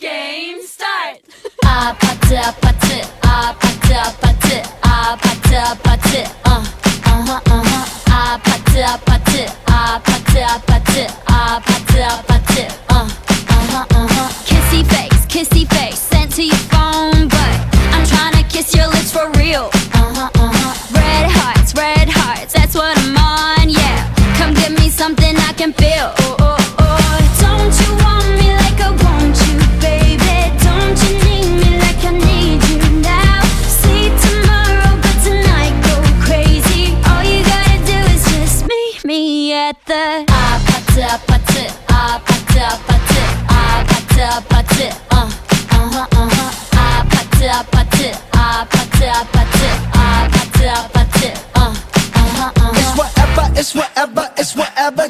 Game start. 아파트 아파트 아파트 아파트 아파트 아파트 아파트 아파트 아파트 아파트 아파트 아파트 kissy face sent to your phone, but I'm tryna kiss your lips for real. Red hearts, that's what I'm on, yeah. Come give me something I can feel. Don't you want me like I want you, baby? Don't you need me like I need you now? See tomorrow, but tonight go crazy. All you gotta do is just meet me at the 아파트 아파트 아파트 아파트 아파트 아파트 아파트 아파트 아파트 아파트 아파트 아파트 It's whatever,